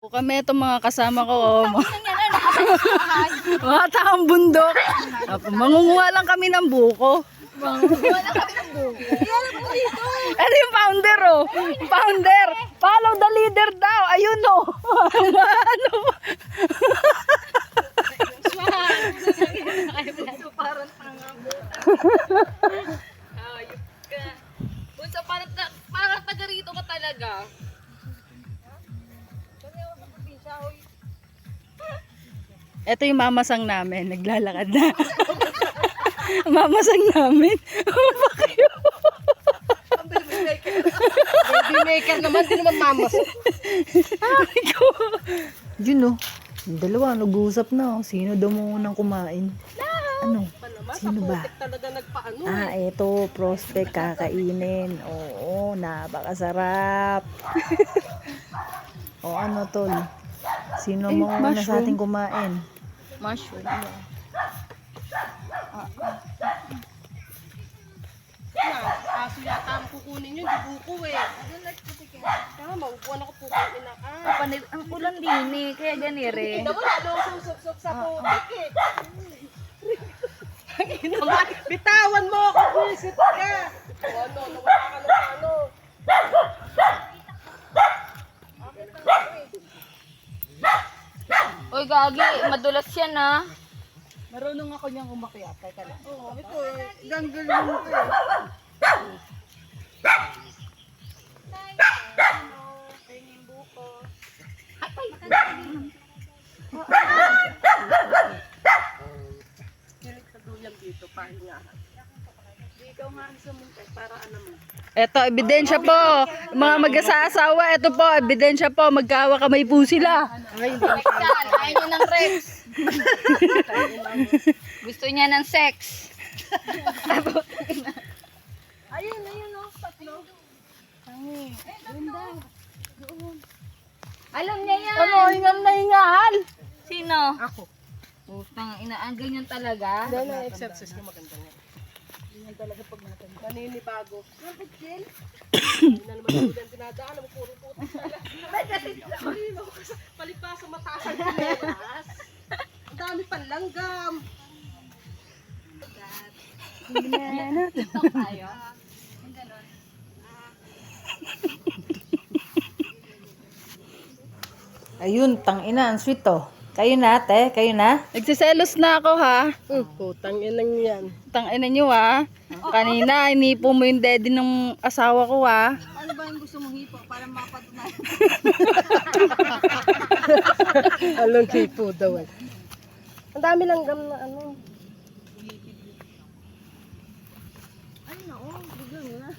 Kami itong mga kasama ko, mga taong bundok. Mangunguha lang kami ng buko. Ano yung founder, oh? Founder! Follow the leader daw! Ayun, oh! Ano? Parang tanga mo. Ayop ka. Bunsa, parang taga rito ka talaga. Ito yung mamasang namin. Naglalakad na. Mamasang namin. Bakit? Baby maker naman, di naman mamas. Yun, oh. Yung dalawa, nag-uusap na. Sino daw munang kumain? Ano? Sino ba? Talaga nagpaano. Eto, prospect, kakainin. Oo, napakasarap. O ano, tol? Sino mo na sa ating kumain? Mushroom. Aso yata ang kukunin yun, di buko eh. Tama, maupuan ako po kung ina ka. Ang kulang din eh, kaya ganire. Hindi naman, ano ang susok sa putik eh. Bitawan mo ako, bullshit ka. Ano, nawala ka ng ano. Uy, gagi, madulas yan ah. Marunong ako niyang umakyat. Teka lang. Oo, ito eh. Ganggal mo eh. Kilit sa duyang dito, pahingahan. Di ikaw nga ang sumuntay para ano mo. Eto, ebidensya po. Mga mag-asawa, eto po, ebidensya po. Magkawa kamay po sila. Yan, ayaw niya ng Rex. Gusto niya ng sex. Ayun, oh, tatlo. Alam niya yan. Ano, hingal na hingal. Sino? Ako. Putang ina, ang ganyan talaga. Dahil ang exercise ko maganda nga. Ganyan talaga pag matanda. Naninibago. Hindi na naman ako din tinadaan. Ang puro putik talaga. Ay, kasi palipas sa mataas ang kinelas. Ang dami pang langgam. TikTok tayo. Ayun, tangina, ang sweet to. Kayo na, te, kayo na. Nagsiselos na ako, ha. Putang inang yan. Tangina nyo, ha. Kanina, inipo mo yung daddy ng asawa ko, ha. Ano ba yung gusto mong hipo para mapatunayan? Along kipo daw eh. Ang dami langgam na ano. Ay, nako. Bigyan mo na.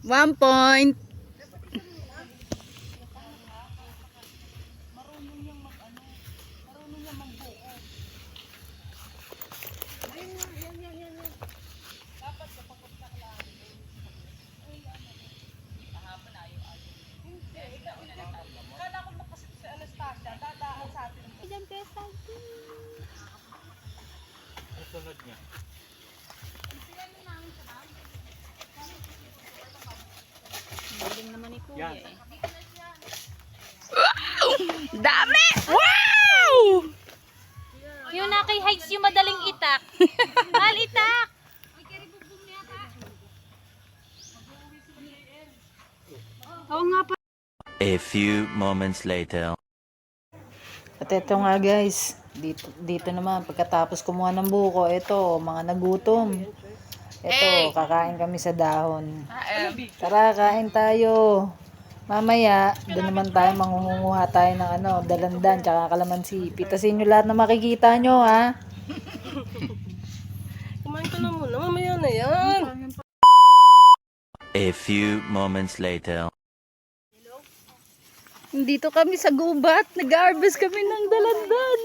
1 point. Dami! Wow! Yung nakay heights yung madaling itak. Mahal itak. A few moments later. At ito nga guys, dito naman pagkatapos kumuha ng buko, ito mga nagutom. Ito, kakain kami sa dahon. Tara, kain tayo. Mamaya, doon naman tayo mangunguha tayo ng dalandan tsaka kalamansi. Pitasin nyo lahat na makikita nyo, ha. Kumain ka na muna. Mamaya na yan. A few moments later. Dito kami sa gubat, nag-harvest kami ng dalandan.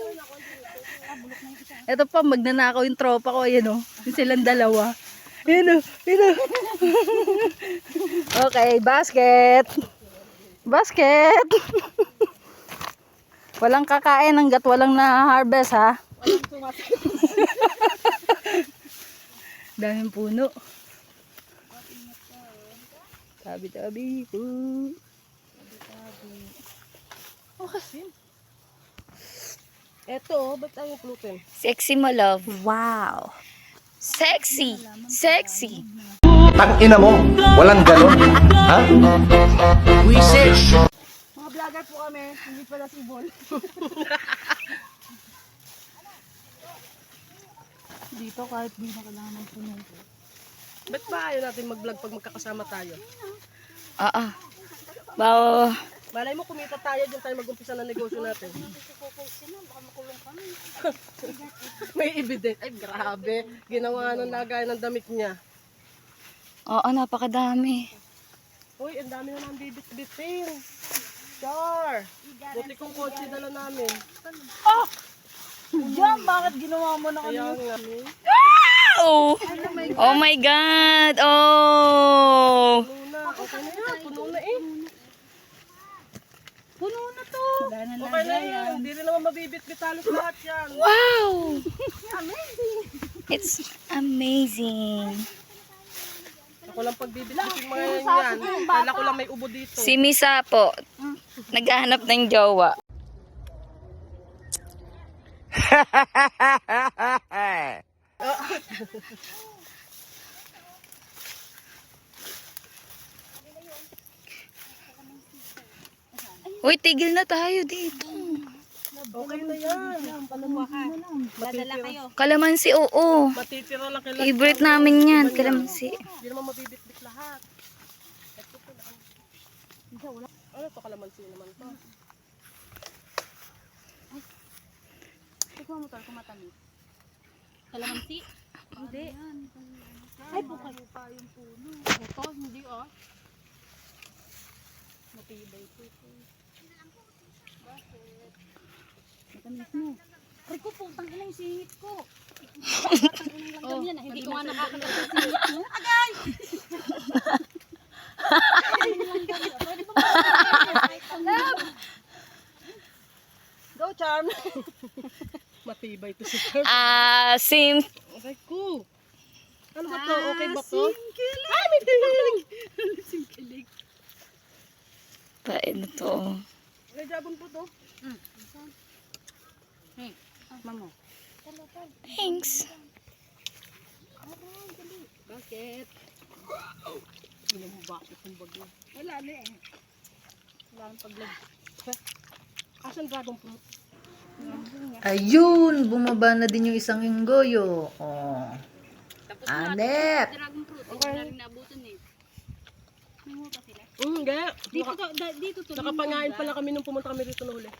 Ito pa, magnanakaw yung tropa ko, ayan o. Yung silang dalawa. Ayan o, ayan o. Okay, basket. Basket! Walang kakain hanggat walang na-harvest, ha? Walang sumasakit. Daming puno. Tabi-tabi po. Oh, kasi. Eto, ba't tayo gluten? Sexy mo, love. Wow. Sexy. Sexy. Tang ina mo, walang ganon. Ha? Mga vlogger po kami, hindi pala sibol. Dito kahit di na kailangan ng puno. Ba't ba ayaw natin mag-vlog pag magkakasama tayo? Wow. Malay mo, kumita tayo, dyan tayo mag-umpisa ng negosyo natin. May evidence. Ay, grabe. Ginawa ng lagay ng damit niya. Oo, napakadami. Uy, ang dami na nang bibit-bitin. Char! Buti kong kotse dala namin. Diyan, bakit ginawa mo na Kaya nga. Oh! Oh my God! Oh! Puno na. Okay na yan. Puno na eh. Puno na to. Okay na yan. Hindi rin naman mabibit-bit halos lahat yan. Wow! It's amazing. Ako lang pagbibit-bitin mga yan. Kala ko lang may ubo dito. Si Misa po, naghahanap ng jowa. Uy, tigil na tayo dito. Okay na yan. Dadala kayo. Kalamansi, oo. Matitira lang kailan. Favorite namin yan, kalamansi. Hindi naman mabibit-bit lahat. Ano to, kalamansi naman to? Ikaw mo tol, kumatamis. Kalamansi? Hindi. Ay, bukay pa yung puno. Ito, hindi ah. Matibay ito. Matamis mo. Aray ko, putang ina yung singit ko. Hindi ko nga nakakita sa singit mo. Agay! Go, Charm! Matibay ito si Charm. Sim. Okay, cool. Ano ba to? Okay ba to? Ay, may kilig! Singkilig. Paano to? May jabon po to. Mamo. Thanks. Bakit? Hindi mo bakit yung bagyo? Wala na eh. Wala nang paglag. Asan dragon fruit? Ayun, bumaba na din yung isang inggoyo. Oh. Anet! Hindi. Dito to. Nakapangain pala kami nung pumunta kami dito na huli.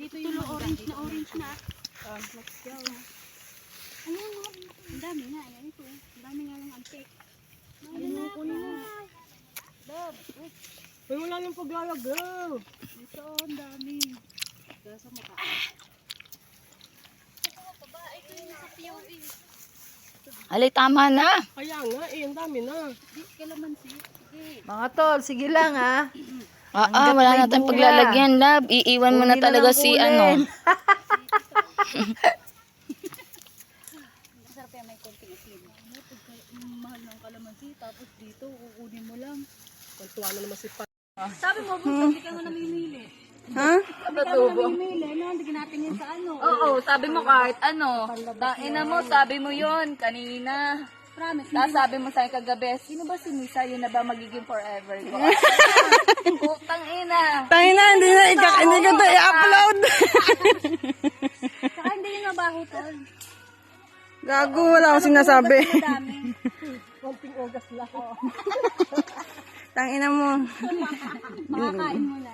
Dito yung orange na. Let's go. Ayan, ang dami nga. Ayan ito. Ang dami nga ng antik. Ayun ko na. Ay, wala nang paglalagaw. Ito, ang dami. Sa mukha. Alay, tama na. Kaya nga eh, ang dami na. Mga tol, sige lang, ha? Wala may natin bunga. paglalagyan, love. Iiwan mo na Kunin talaga lang si kunin. ano. Mahal ng kalamansi, tapos dito, kukunin mo lang. Kwantuwa na naman si Pat. Sabi mo, hindi ka nga namimili. Ha? Oo, sabi mo kahit ano. Ina mo, sabi mo yun kanina. Promise. Tapos sabi mo sa akin kagabi, sino ba si Misa? Yun na ba magiging forever ko? Putang ina. Tayo na, hindi ko to i-upload. Saka hindi yung mabaho tol. Gago, wala akong sinasabi. Konting ogas lang. Tangina mo. Makakain mo na.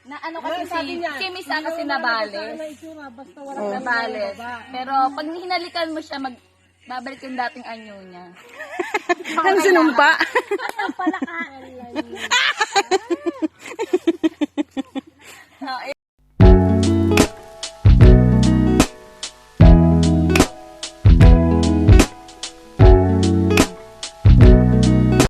Na ano kasi si Misa kasi nabales. Nabales. Pero pag hinalikan mo siya, babalik yung dating anyo niya. Ano sinumpa? Pala ka.